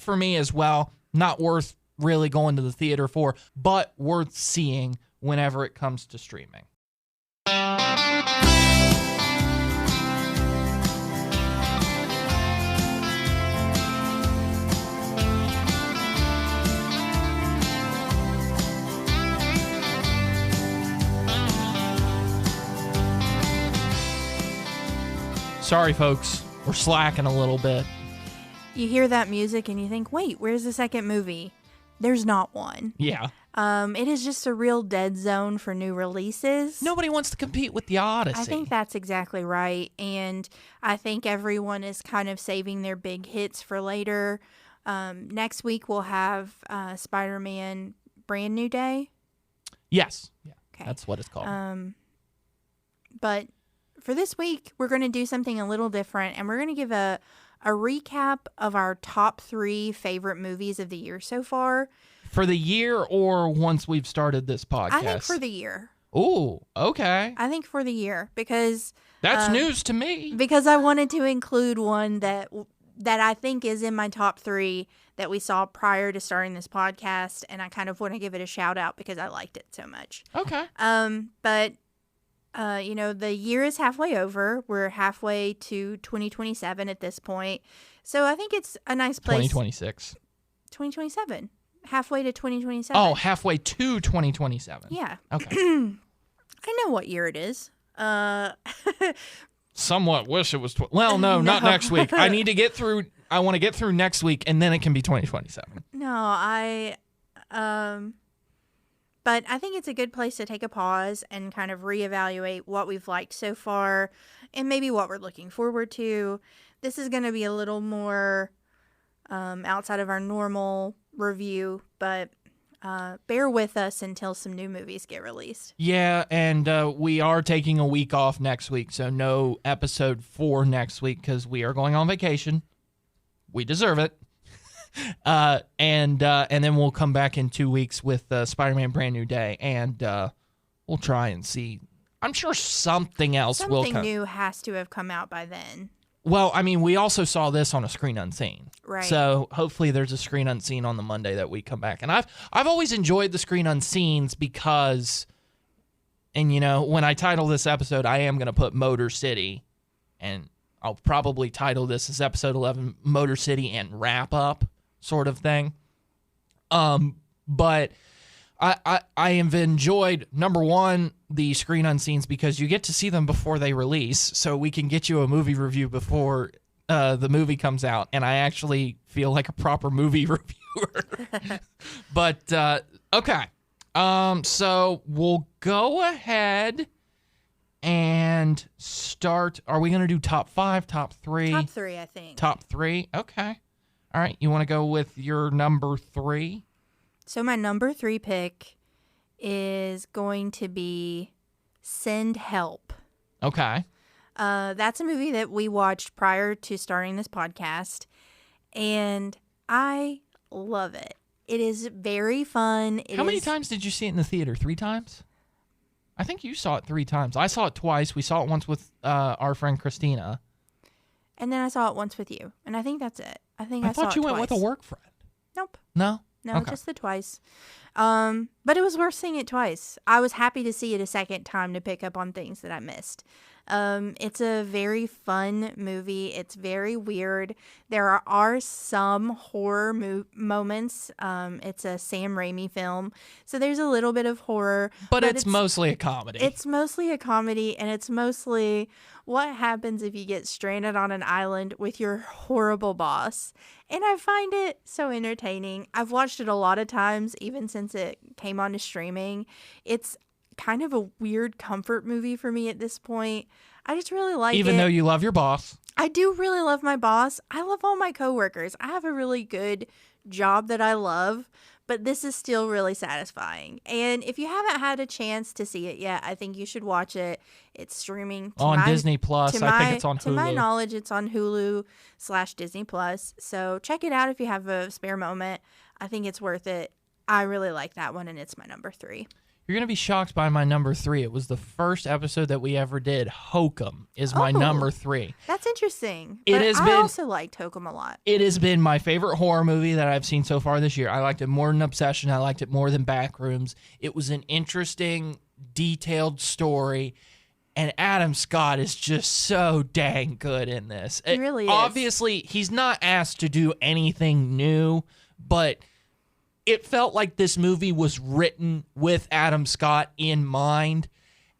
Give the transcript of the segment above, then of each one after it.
for me as well. Not worth really going to the theater for, but worth seeing whenever it comes to streaming. Sorry, folks. We're slacking a little bit. You hear that music and you think, wait, where's the second movie? There's not one. Yeah. It is just a real dead zone for new releases. Nobody wants to compete with the Odyssey. I think that's exactly right. And I think everyone is kind of saving their big hits for later. Next week we'll have Spider-Man Brand New Day. Yes. Yeah. Okay. That's what it's called. But for this week, we're going to do something a little different, and we're going to give a recap of our top 3 favorite movies of the year so far. For the year or once we've started this podcast? I think for the year. Ooh, okay. I think for the year because... That's news to me. Because I wanted to include one that I think is in my top 3 that we saw prior to starting this podcast, and I kind of want to give it a shout out because I liked it so much. Okay. But... the year is halfway over. We're halfway to 2027 at this point. So I think it's a nice place. 2026. 2027. Halfway to 2027. Oh, halfway to 2027. Yeah. Okay. I know what year it is. Somewhat wish it was... Well, no, not next week. I want to get through next week, and then it can be 2027. No, but I think it's a good place to take a pause and kind of reevaluate what we've liked so far and maybe what we're looking forward to. This is going to be a little more outside of our normal review, but bear with us until some new movies get released. Yeah, and we are taking a week off next week, so no episode 4 next week because we are going on vacation. We deserve it. And then we'll come back in 2 weeks with Spider-Man Brand New Day, and we'll try and see. I'm sure something else will come. Something new has to have come out by then. Well, I mean, we also saw this on a Screen Unseen. Right. So hopefully there's a Screen Unseen on the Monday that we come back. And I've always enjoyed the Screen Unseens because, and when I title this episode, I am going to put Motor City, and I'll probably title this as episode 11 Motor City and Wrap Up. Sort of thing. But I have enjoyed, number one, the Screen Unseens because you get to see them before they release, so we can get you a movie review before the movie comes out, and I actually feel like a proper movie reviewer. But, okay. So we'll go ahead and start. Are we going to do top 5, top 3? Top 3, I think. Top 3? Okay. All right, you want to go with your number 3? So my number 3 pick is going to be Send Help. Okay. That's a movie that we watched prior to starting this podcast, and I love it. It is very fun. How many times did you see it in the theater? 3 times? I think you saw it 3 times. I saw it twice. We saw it once with our friend Christina. And then I saw it once with you, and I think that's it. I saw thought you it went twice. with a work friend. Nope. No? No, Okay. just the twice. But it was worth seeing it twice. I was happy to see it a second time to pick up on things that I missed. It's a very fun movie. It's very weird. There are some horror moments. It's a Sam Raimi film, so there's a little bit of horror. But it's mostly a comedy. It's mostly a comedy, and it's mostly what happens if you get stranded on an island with your horrible boss. And I find it so entertaining. I've watched it a lot of times, even since it came onto streaming. It's kind of a weird comfort movie for me at this point. I just really like it. Even though you love your boss. I do really love my boss. I love all my coworkers. I have a really good job that I love, but this is still really satisfying. And if you haven't had a chance to see it yet, I think you should watch it. It's streaming on Disney Plus. I think it's on Hulu. To my knowledge, it's on Hulu/Disney Plus. So check it out if you have a spare moment. I think it's worth it. I really like that one, and it's my number 3. You're going to be shocked by my number 3. It was the first episode that we ever did. Hokum is my Oh. number 3. That's interesting. It But has I been- also liked Hokum a lot. It has been my favorite horror movie that I've seen so far this year. I liked it more than Obsession. I liked it more than Backrooms. It was an interesting, detailed story. And Adam Scott is just so dang good in this. He really is. Obviously, he's not asked to do anything new, but it felt like this movie was written with Adam Scott in mind.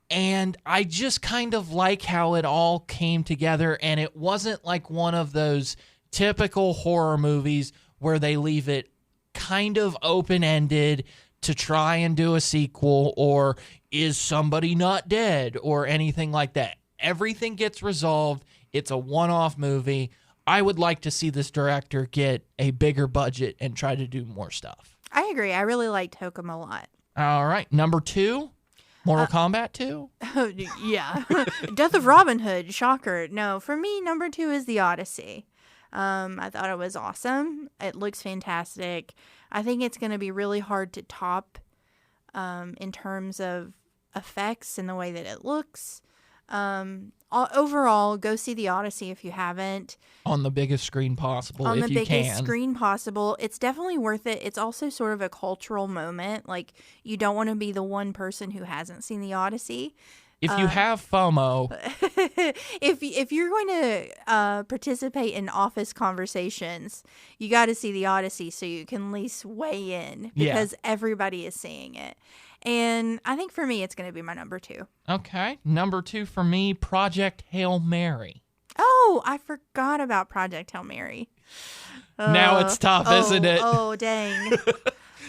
And I just kind of like how it all came together. And it wasn't like one of those typical horror movies where they leave it kind of open-ended to try and do a sequel, or is somebody not dead, or anything like that. Everything gets resolved. It's a one-off movie. I would like to see this director get a bigger budget and try to do more stuff. I agree. I really liked Hokum a lot. All right, number 2, Mortal Kombat 2. Oh, yeah. Death of Robin Hood. Shocker. No, for me, number 2 is The Odyssey. I thought it was awesome. It looks fantastic. I think it's going to be really hard to top in terms of effects and the way that it looks. Overall, go see The Odyssey if you haven't. On the biggest screen possible, On if the you biggest can. screen possible. It's definitely worth it. It's also sort of a cultural moment. Like, you don't want to be the one person who hasn't seen The Odyssey. If you have FOMO, if you're going to participate in office conversations, you got to see The Odyssey so you can at least weigh in, because everybody is seeing it. And I think for me, it's going to be my number 2. okay. Number 2 for me, Project Hail Mary. Oh, I forgot about Project Hail Mary. Now it's tough, isn't it? Oh, dang.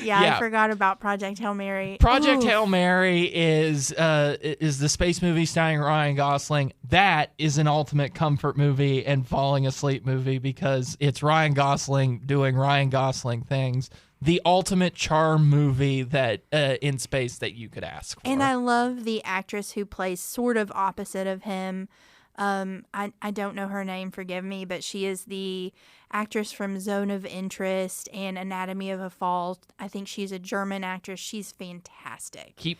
Yeah, Yeah. I forgot about Project Hail Mary. Project Ooh. Hail Mary is the space movie starring Ryan Gosling. That is an ultimate comfort movie and falling asleep movie, because it's Ryan Gosling doing Ryan Gosling things. The ultimate charm movie that in space that you could ask for. And I love the actress who plays sort of opposite of him. I don't know her name, forgive me, but she is the actress from Zone of Interest and Anatomy of a Fall. I think she's a German actress. She's fantastic. Keep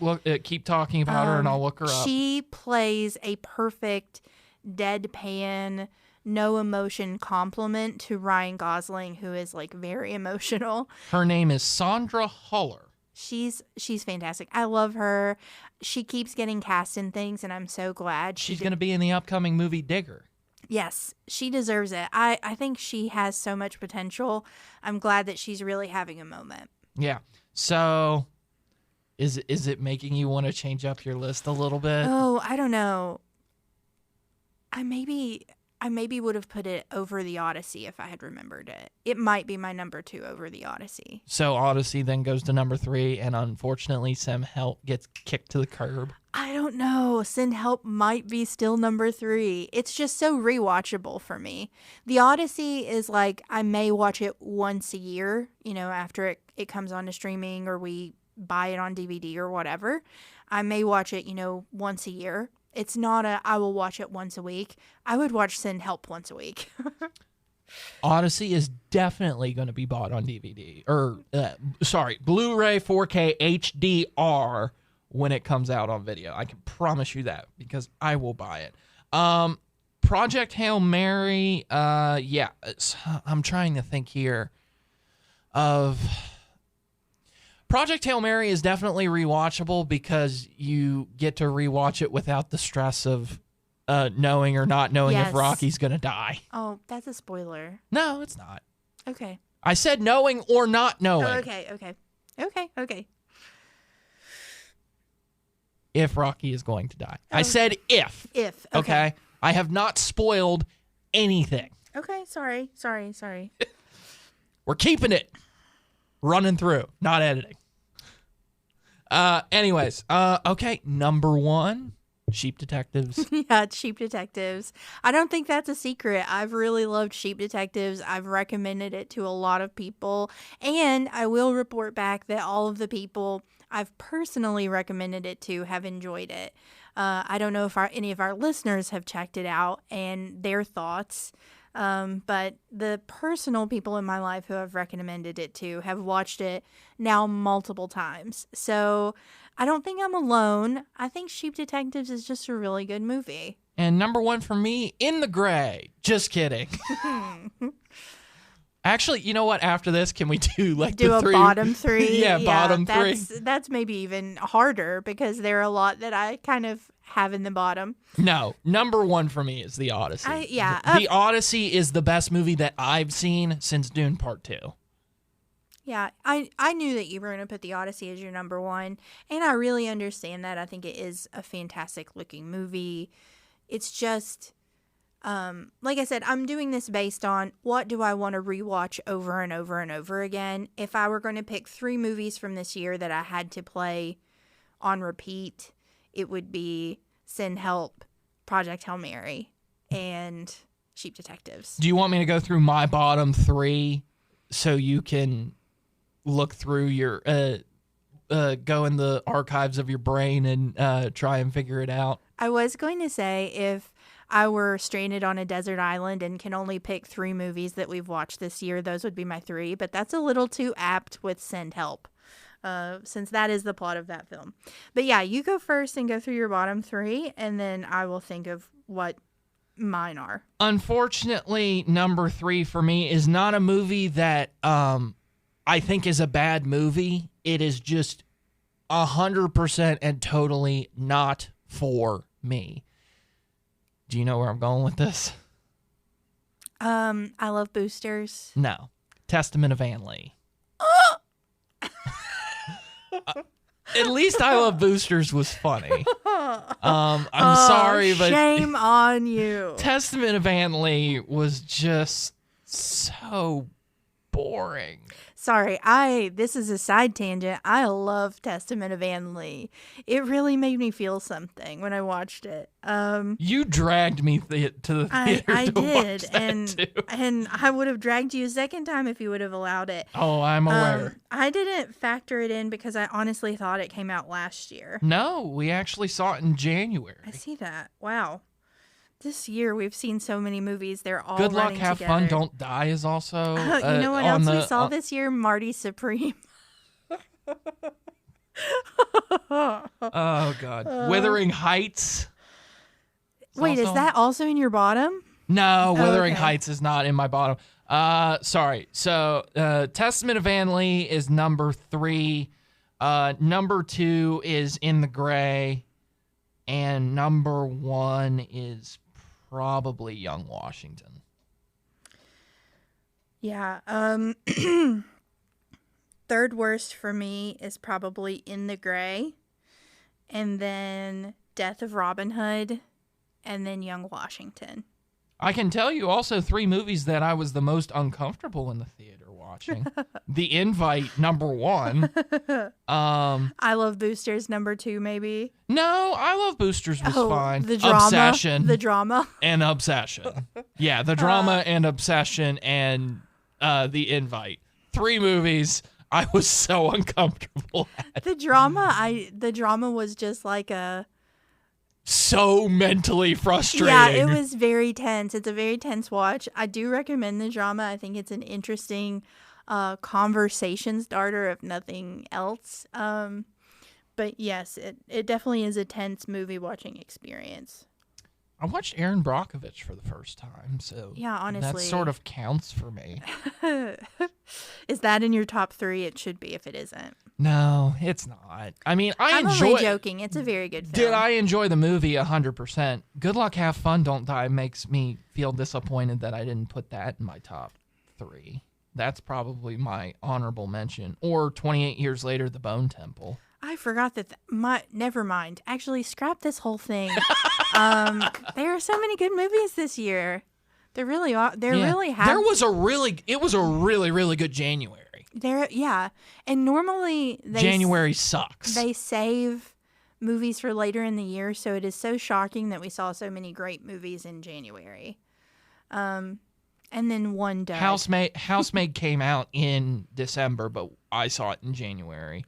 talking about her and I'll look her up. She plays a perfect deadpan, no emotion compliment to Ryan Gosling, who is like very emotional. Her name is Sandra Huller. She's fantastic. I love her. She keeps getting cast in things, and I'm so glad. She's going to be in the upcoming movie Digger. Yes, she deserves it. I think she has so much potential. I'm glad that she's really having a moment. Yeah. So is it making you want to change up your list a little bit? Oh, I don't know. I maybe would have put it over The Odyssey if I had remembered it. It might be my number 2 over The Odyssey. So Odyssey then goes to number 3, and unfortunately, Sam Help gets kicked to the curb. I don't know. Send Help might be still number 3. It's just so rewatchable for me. The Odyssey is like, I may watch it once a year, after it comes on to streaming or we buy it on DVD or whatever. I may watch it, once a year. It's not I will watch it once a week. I would watch Send Help once a week. Odyssey is definitely going to be bought on DVD. Blu-ray 4K HDR when it comes out on video. I can promise you that, because I will buy it. Project Hail Mary, I'm trying to think here of... Project Hail Mary is definitely rewatchable, because you get to rewatch it without the stress of knowing or not knowing Yes. if Rocky's going to die. Oh, that's a spoiler. No, it's not. Okay. I said knowing or not knowing Oh, okay. if Rocky is going to die. I Oh. said if. If. Okay. I have not spoiled anything. Okay, sorry. We're keeping it running through, not editing. Anyways, okay, number 1, Sheep Detectives. Yeah, Sheep Detectives. I don't think that's a secret. I've really loved Sheep Detectives. I've recommended it to a lot of people. And I will report back that all of the people I've personally recommended it to have enjoyed it. I don't know if any of our listeners have checked it out and their thoughts. But the personal people in my life who I've recommended it to have watched it now multiple times. So I don't think I'm alone. I think Sheep Detectives is just a really good movie. And number 1 for me, In the Gray. Just kidding. Actually, you know what? After this, can we do like do the a three? bottom 3? Yeah, bottom 3. That's maybe even harder because there are a lot that I kind of have in the bottom. No, number 1 for me is The Odyssey. Yeah. The Odyssey is the best movie that I've seen since Dune Part 2. Yeah, I knew that you were going to put The Odyssey as your number 1, and I really understand that. I think it is a fantastic looking movie. It's just, like I said, I'm doing this based on what do I want to rewatch over and over and over again. If I were going to pick 3 movies from this year that I had to play on repeat, it would be Send Help, Project Hail Mary, and Sheep Detectives. Do you want me to go through my bottom 3 so you can look through your go in the archives of your brain and try and figure it out? I was going to say, if I were stranded on a desert island and can only pick 3 movies that we've watched this year, those would be my 3, but that's a little too apt with Send Help, since that is the plot of that film. But yeah, you go first and go through your bottom 3, and then I will think of what mine are. Unfortunately, number 3 for me is not a movie that I think is a bad movie. It is just 100% and totally not for me. Do you know where I'm going with this? I Love Boosters. No. Testament of Ann Lee. At least I Love Boosters was funny. I'm sorry, but shame on you. Testament of Ann Lee was just so boring. Sorry, this is a side tangent. I love Testament of Ann Lee. It really made me feel something when I watched it. You dragged me to the theater I to did, watch that and too. and I would have dragged you a second time if you would have allowed it. Oh, I'm aware. I didn't factor it in because I honestly thought it came out last year. No, we actually saw it in January. I see that. Wow. This year we've seen so many movies. They're all Good luck, running have together. fun, don't die is also. You know what else we saw this year? Marty Supreme. Oh God, Wuthering Heights. Wait, is that also in your bottom? No, Wuthering okay. Heights is not in my bottom. Sorry. So, Testament of Ann Lee is number 3. Number 2 is In the Gray, and number 1 is probably Young Washington. Yeah. Third worst for me is probably In the Gray, and then Death of Robin Hood, and then Young Washington. I can tell you also 3 movies that I was the most uncomfortable in the theater watching. The Invite, number 1. I Love Boosters, number 2, maybe. No, I Love Boosters was fine. The drama. Obsession. The drama. And Obsession. Yeah, the drama and Obsession and The Invite. 3 movies I was so uncomfortable at. The drama was just like a... So mentally frustrating. Yeah, it was very tense. It's a very tense watch. I do recommend the drama. I think it's an interesting conversation starter, if nothing else. But yes, it definitely is a tense movie watching experience. I watched Aaron Brockovich for the first time, so Yeah, honestly. that sort of counts for me. Is that in your top 3? It should be if it isn't. No, it's not. I mean, I'm only joking. It's a very good film. Did I enjoy the movie 100%? Good Luck, Have Fun, Don't Die makes me feel disappointed that I didn't put that in my top 3. That's probably my honorable mention. Or 28 Years Later, The Bone Temple. I forgot that. Never mind. Actually, scrap this whole thing. There are so many good movies this year. There really are. It was a really, really good January. And normally January sucks. They save movies for later in the year, so it is so shocking that we saw so many great movies in January. And then one dud. Housemaid came out in December, but I saw it in January.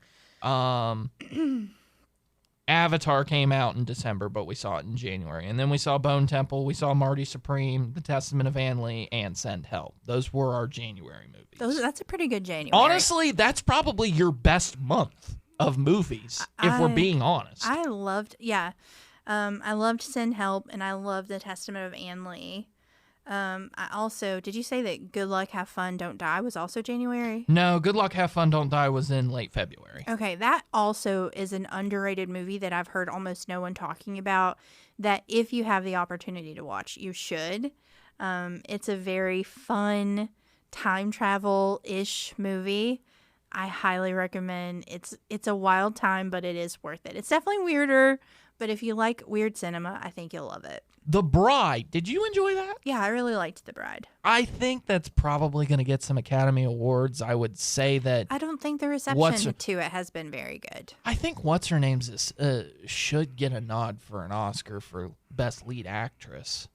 Avatar came out in December, but we saw it in January. And then we saw Bone Temple, we saw Marty Supreme, The Testament of Ann Lee, and Send Help. Those were our January movies. That's a pretty good January. Honestly, that's probably your best month. of movies, if we're being honest. I loved Send Help, and I loved The Testament of Anne Lee. I also, did you say that Good Luck, Have Fun, Don't Die was also January? No, Good Luck, Have Fun, Don't Die was in late February. Okay, that also is an underrated movie that I've heard almost no one talking about, that if you have the opportunity to watch, you should. It's a very fun time travel-ish movie. I highly recommend. It's a wild time, but it is worth it. It's definitely weirder, but if you like weird cinema, I think you'll love it. The Bride. Did you enjoy that? Yeah, I really liked The Bride. I think that's probably going to get some Academy Awards. I would say that. I don't think the reception to it has been very good. I think what's her name's should get a nod for an Oscar for Best Lead Actress.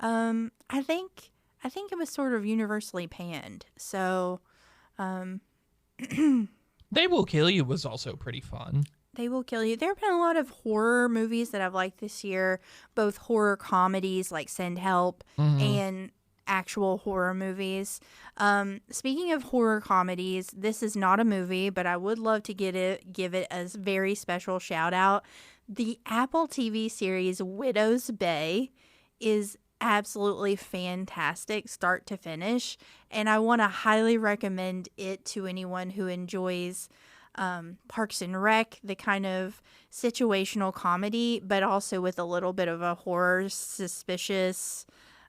I think it was sort of universally panned. So, They Will Kill You was also pretty fun. They Will Kill You. There have been a lot of horror movies that I've liked this year, both horror comedies like Send Help and actual horror movies. Speaking of horror comedies, this is not a movie, but I would love to give it a very special shout out. The Apple TV series Widow's Bay is absolutely fantastic start to finish, and I want to highly recommend it to anyone who enjoys Parks and Rec, the kind of situational comedy, but also with a little bit of a horror suspicious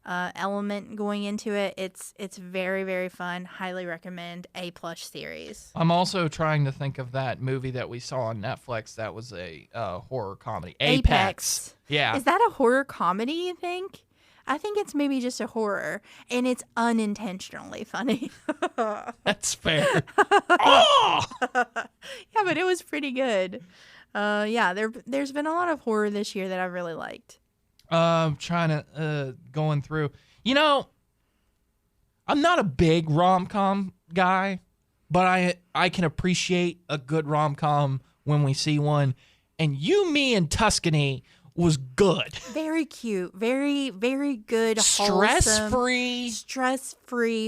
element going into it. It's very, very fun. Highly recommend. A+ series. I'm also trying to think of that movie that we saw on Netflix that was a horror comedy. Apex. Yeah. Is that a horror comedy, you think? I think it's maybe just a horror, and it's unintentionally funny. That's fair. Oh! Yeah, but it was pretty good. Yeah, there's been a lot of horror this year that I really liked. Trying to going through. You know, I'm not a big rom-com guy, but I can appreciate a good rom-com when we see one. And You, Me, and Tuscany was good. Very cute. Very, very good. Stress-free,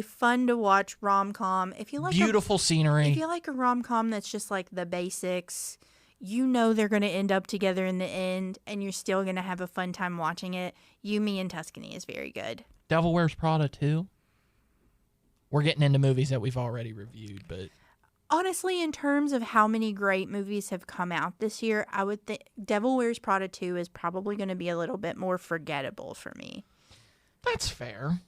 fun to watch rom-com. If you like beautiful scenery. If you like a rom-com that's just like the basics, you know they're going to end up together in the end, and you're still going to have a fun time watching it. You, Me, and Tuscany is very good. Devil Wears Prada 2. We're getting into movies that we've already reviewed, but honestly, in terms of how many great movies have come out this year, I would think Devil Wears Prada 2 is probably going to be a little bit more forgettable for me. That's fair.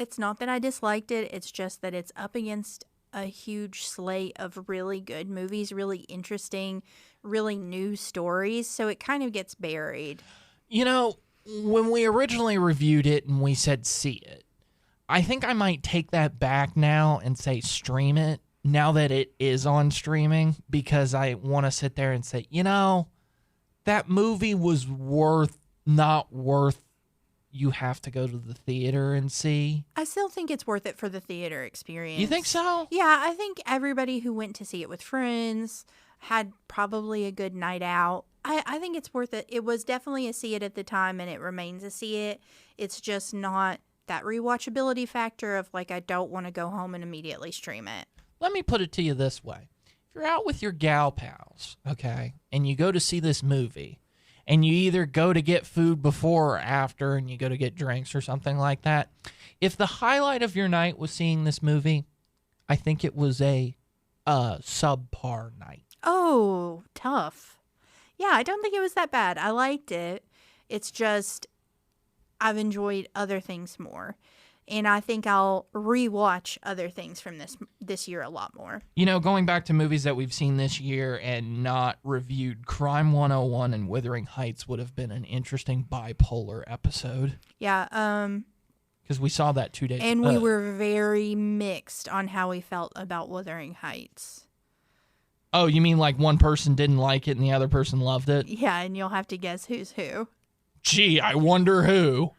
It's not that I disliked it. It's just that it's up against a huge slate of really good movies, really interesting, really new stories. So it kind of gets buried. You know, when we originally reviewed it and we said see it, I think I might take that back now and say stream it. Now that it is on streaming, because I want to sit there and say, you know, that movie was not worth you have to go to the theater and see. I still think it's worth it for the theater experience. You think so? Yeah, I think everybody who went to see it with friends had probably a good night out. I think it's worth it. It was definitely a see it at the time, and it remains a see it. It's just not that rewatchability factor of like, I don't want to go home and immediately stream it. Let me put it to you this way. If you're out with your gal pals, okay, and you go to see this movie, and you either go to get food before or after, and you go to get drinks or something like that, if the highlight of your night was seeing this movie, I think it was a subpar night. Oh, tough. Yeah, I don't think it was that bad. I liked it. It's just I've enjoyed other things more. And I think I'll rewatch other things from this year a lot more. You know, going back to movies that we've seen this year and not reviewed, Crime 101 and Wuthering Heights would have been an interesting bipolar episode. Yeah. Because we saw that 2 days ago. And we were very mixed on how we felt about Wuthering Heights. Oh, you mean like one person didn't like it and the other person loved it? Yeah, and you'll have to guess who's who. Gee, I wonder who.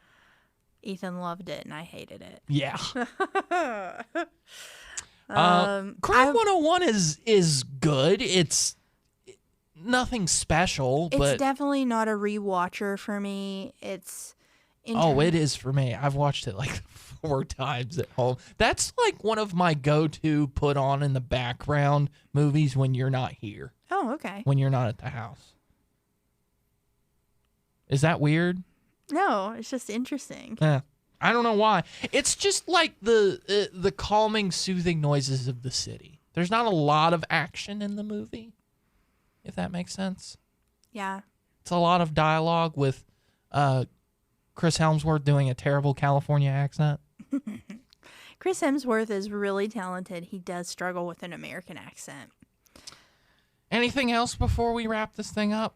Ethan loved it, and I hated it. Yeah. Crime 101 is good. It's nothing special, but it's definitely not a rewatcher for me. It's it is for me. I've watched it like 4 times at home. That's like one of my go-to put on in the background movies when you're not here, Oh, okay. when you're not at the house. Is that weird? No, it's just interesting. I don't know why. It's just like the calming, soothing noises of the city. There's not a lot of action in the movie, if that makes sense. Yeah. It's a lot of dialogue with Chris Hemsworth doing a terrible California accent. Chris Hemsworth is really talented. He does struggle with an American accent. Anything else before we wrap this thing up?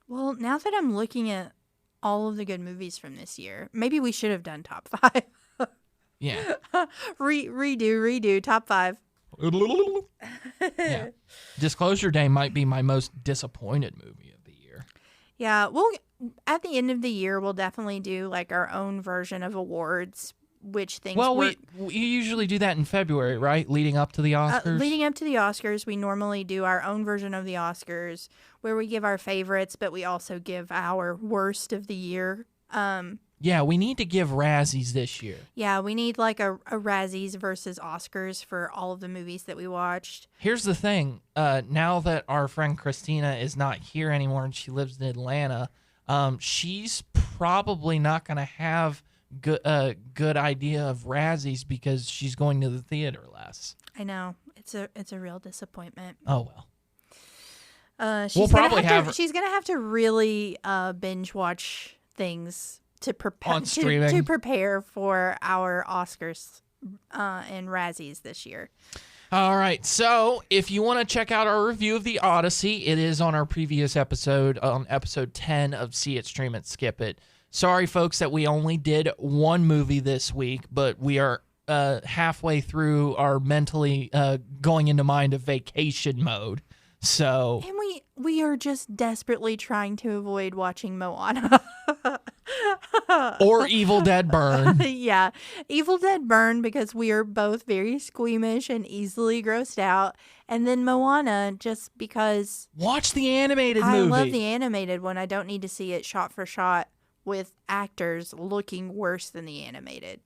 Well, now that I'm looking at all of the good movies from this year, maybe we should have done top 5. Yeah. Redo, top 5. Yeah. Disclosure Day might be my most disappointed movie of the year. Yeah, well, at the end of the year, we'll definitely do like our own version of awards, which things Well, were... we usually do that in February, right? Leading up to the Oscars. leading up to the Oscars, we normally do our own version of the Oscars where we give our favorites, but we also give our worst of the year. Yeah, we need to give Razzies this year. Yeah, we need like a Razzies versus Oscars for all of the movies that we watched. Here's the thing. Now that our friend Christina is not here anymore and she lives in Atlanta, she's probably not going to have good idea of Razzies because she's going to the theater less. I know. It's a real disappointment. Oh, well. She's probably she's gonna have to really binge watch things to prepare On streaming. to prepare for our Oscars and Razzies this year. All right. So if you want to check out our review of The Odyssey, it is on our previous episode, on episode 10 of See It, Stream It, Skip It. Sorry, folks, that we only did one movie this week, but we are halfway through our mentally going into mind of vacation mode. So, And we are just desperately trying to avoid watching Moana. or Evil Dead Burn. Yeah, Evil Dead Burn because we are both very squeamish and easily grossed out. And then Moana just because Watch the animated I movie. love the animated one. I don't need to see it shot for shot with actors looking worse than the animated.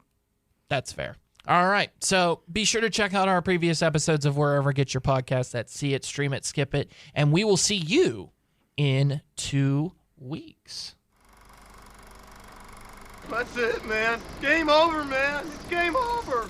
That's fair. All right. So be sure to check out our previous episodes of wherever get your podcast. That's See It, Stream It, Skip It. And we will see you in 2 weeks. That's it, man. Game over, man. It's game over.